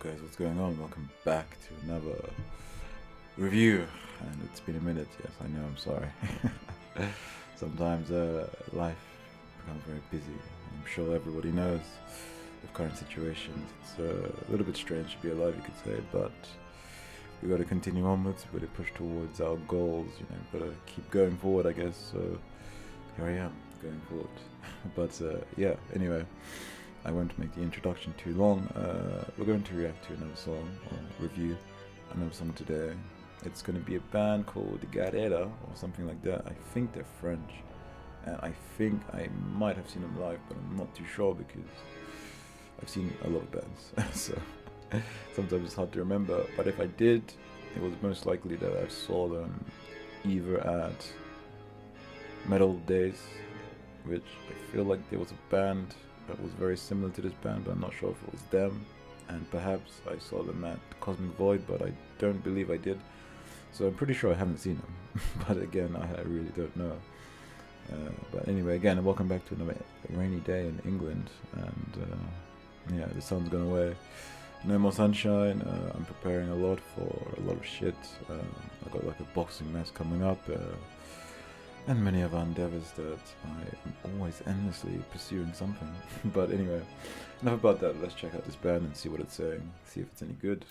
guys, what's going on? Welcome back to another review, and it's been a minute. Yes, I know, I'm sorry. Sometimes life becomes very busy. I'm sure everybody knows the current situations. It's a little bit strange to be alive, you could say, but we got to continue onwards. We got to push towards our goals. Got to keep going forward, I guess. So here I am, going forward. But yeah, anyway, I won't make the introduction too long. We're going to react to another song, or review another song today. It's going to be a band called Gaerea, or something like that. I think they're French, and I think I might have seen them live, but I'm not too sure because I've seen a lot of bands, so sometimes it's hard to remember. But if I did, it was most likely that I saw them either at Metal Days, which I feel like there was a band that was very similar to this band, but I'm not sure if it was them, and perhaps I saw them at Cosmic Void, but I don't believe I did, so I'm pretty sure I haven't seen them. But again, I really don't know. But anyway, again, welcome back to another rainy day in England, and yeah, the sun's gone away, no more sunshine. I'm preparing a lot for a lot of shit. I've got like a boxing match coming up, and many other endeavors that I am always endlessly pursuing something. But anyway, enough about that. Let's check out this band and see what it's saying, see if it's any good.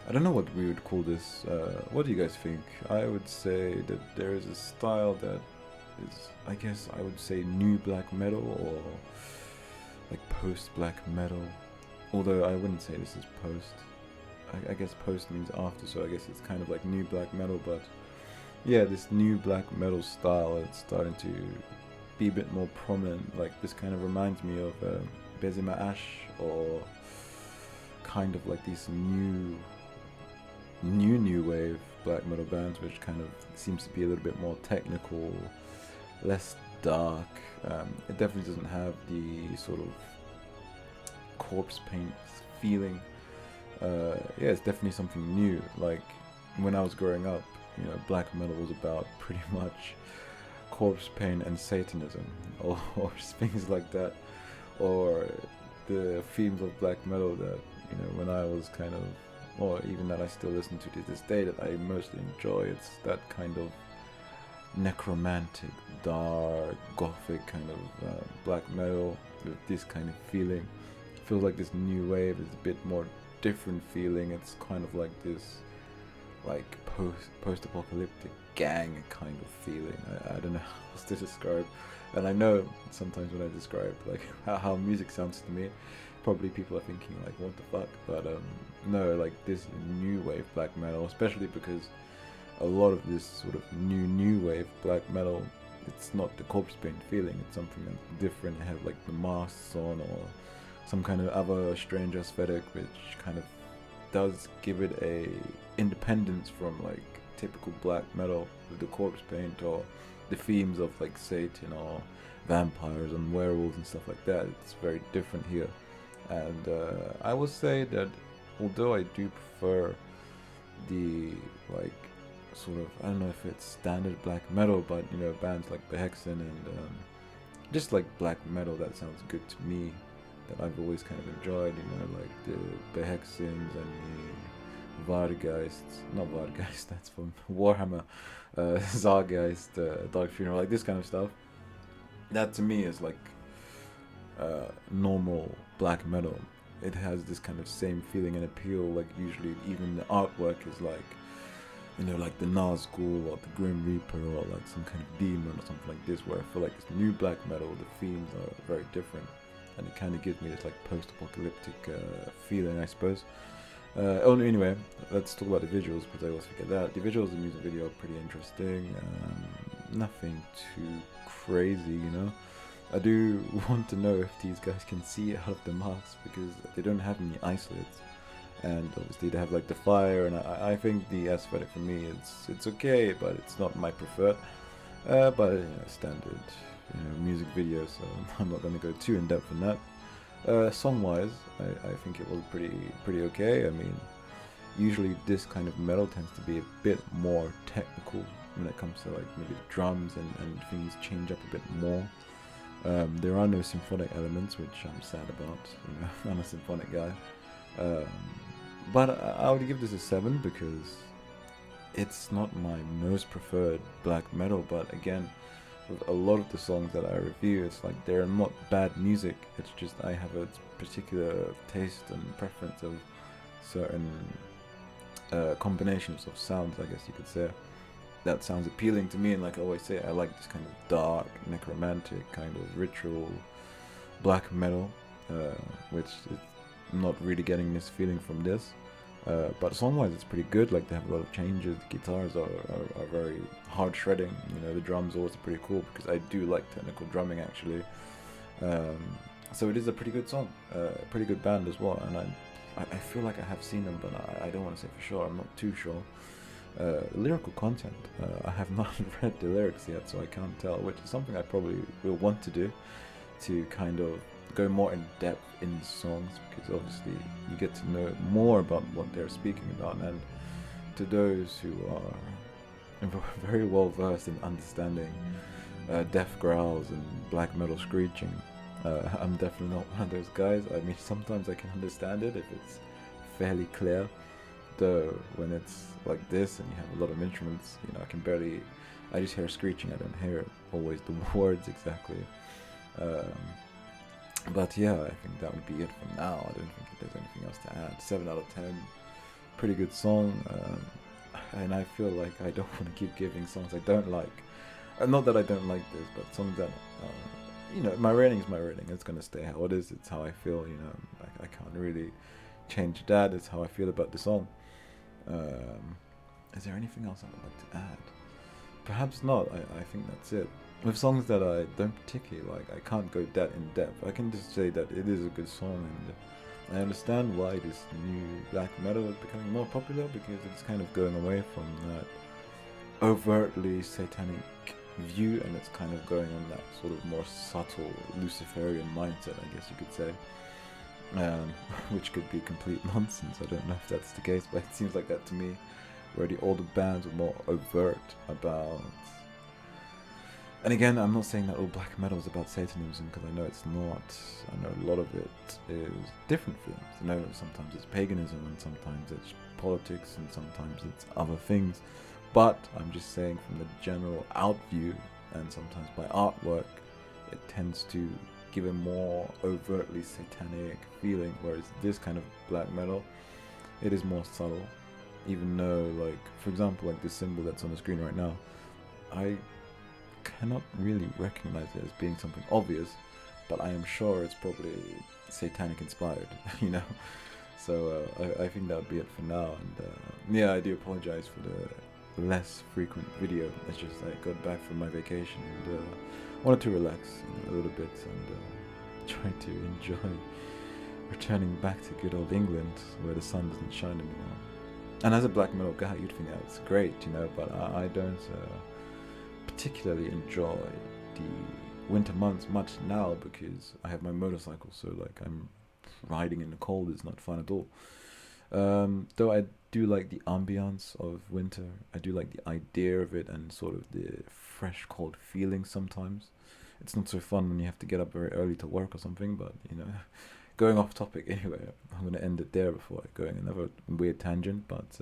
I don't know what we would call this. What do you guys think? I would say that there is a style that is, I guess I would say, new black metal, or like post black metal. Although I wouldn't say this is post. I guess post means after, so I guess it's kind of like new black metal. But yeah, this new black metal style, it's starting to be a bit more prominent. Like, this kind of reminds me of Bezima Ash, or kind of like these new wave black metal bands, which kind of seems to be a little bit more technical, less dark. It definitely doesn't have the sort of corpse paint feeling. Yeah, it's definitely something new. Like, when I was growing up, you know, black metal was about pretty much corpse paint and Satanism, or things like that, or the themes of black metal that, you know, when I was kind of, or even that I still listen to this day, that I mostly enjoy. It's that kind of necromantic, dark, gothic kind of black metal with this kind of feeling. It feels like this new wave is a bit more different feeling. It's kind of like this, like post-apocalyptic gang kind of feeling. I don't know how else to describe. And I know sometimes when I describe like how music sounds to me, probably people are thinking like, what the fuck? But no, like this new wave black metal, especially because a lot of this sort of new wave black metal, it's not the corpse paint feeling. It's something that's different. They have like the masks on, or some kind of other strange aesthetic, which kind of does give it a independence from like typical black metal with the corpse paint, or the themes of like Satan or vampires and werewolves and stuff like that. It's very different here. And I will say that although I do prefer the like sort of, I don't know if it's standard black metal, but you know, bands like Behexen and just like black metal that sounds good to me, that I've always kind of enjoyed, you know, like the Behexens and the Vargeists, not Vargeist, that's from Warhammer, Zargeist, Dark Funeral, like this kind of stuff. That to me is like normal black metal. It has this kind of same feeling and appeal. Like, usually even the artwork is like, you know, like the Nazgul or the Grim Reaper, or like some kind of demon or something like this, where I feel like it's new black metal, the themes are very different, and it kind of gives me this like post-apocalyptic feeling, I suppose. Anyway, let's talk about the visuals, because I always forget that. The visuals of the music video are pretty interesting. Nothing too crazy, you know. I do want to know if these guys can see out of the masks, because they don't have any isolates, and obviously they have like the fire, and I think the aesthetic for me, it's okay, but it's not my preferred. But you know, standard, you know, music video, so I'm not going to go too in depth on that. Song-wise, I think it was pretty okay. I mean, usually this kind of metal tends to be a bit more technical when it comes to like maybe drums, and things change up a bit more. There are no symphonic elements, which I'm sad about. You know, I'm a symphonic guy. But I would give this a 7, because it's not my most preferred black metal. But again, with a lot of the songs that I review, it's like they're not bad music. It's just I have a particular taste and preference of certain combinations of sounds, I guess you could say, that sounds appealing to me. And like I always say, I like this kind of dark, necromantic kind of ritual black metal, which is not really getting this feeling from this. But song-wise, it's pretty good. Like, they have a lot of changes. The guitars are very hard shredding. You know, the drums are also pretty cool, because I do like technical drumming, actually. So it is a pretty good song, a pretty good band as well. And I feel like I have seen them, but I don't want to say for sure. I'm not too sure. Lyrical content, I have not read the lyrics yet, so I can't tell, which is something I probably will want to do, to kind of go more in depth in the songs, because obviously you get to know more about what they're speaking about. And to those who are very well versed in understanding death growls and black metal screeching, I'm definitely not one of those guys. I mean, sometimes I can understand it if it's fairly clear, though when it's like this and you have a lot of instruments, you know, I just hear screeching. I don't hear always the words exactly. But yeah, I think that would be it for now. I don't think there's anything else to add. 7 out of 10. pretty good song, and I feel like I don't want to keep giving songs I don't like. Not that I don't like this, but songs that, my rating is my rating. It's gonna stay how it is. It's how I feel. I can't really change that. It's how I feel about the song. Is there anything else I would like to add? Perhaps not. I think that's it. With songs that I don't particularly like, I can't go that in depth. I can just say that it is a good song, and I understand why this new black metal is becoming more popular, because it's kind of going away from that overtly satanic view, and it's kind of going on that sort of more subtle Luciferian mindset, I guess you could say. Which could be complete nonsense. I don't know if that's the case, but it seems like that to me, where the older bands were more overt about. And again, I'm not saying that all black metal is about Satanism, because I know it's not. I know a lot of it is different things. I know sometimes it's paganism, and sometimes it's politics, and sometimes it's other things. But I'm just saying, from the general out view, and sometimes by artwork, it tends to give a more overtly satanic feeling, whereas this kind of black metal, it is more subtle. Even though, like, for example, like this symbol that's on the screen right now, I cannot really recognize it as being something obvious, but I am sure it's probably satanic inspired, So I think that would be it for now, and yeah, I do apologize for the less frequent video. It's just I got back from my vacation and wanted to relax a little bit, and try to enjoy returning back to good old England, where the sun doesn't shine anymore. And as a black metal guy, you'd think that's great, but I don't particularly enjoy the winter months much now, because I have my motorcycle, so like I'm riding in the cold is not fun at all. Though I do like the ambiance of winter. I do like the idea of it, and sort of the fresh cold feeling sometimes. It's not so fun when you have to get up very early to work or something, but going off topic anyway, I'm going to end it there before I go in another weird tangent, but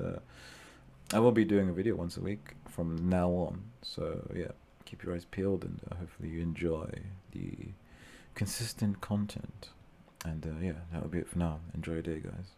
I will be doing a video once a week from now on, so yeah, keep your eyes peeled, and hopefully you enjoy the consistent content, and yeah, that'll be it for now. Enjoy your day, guys.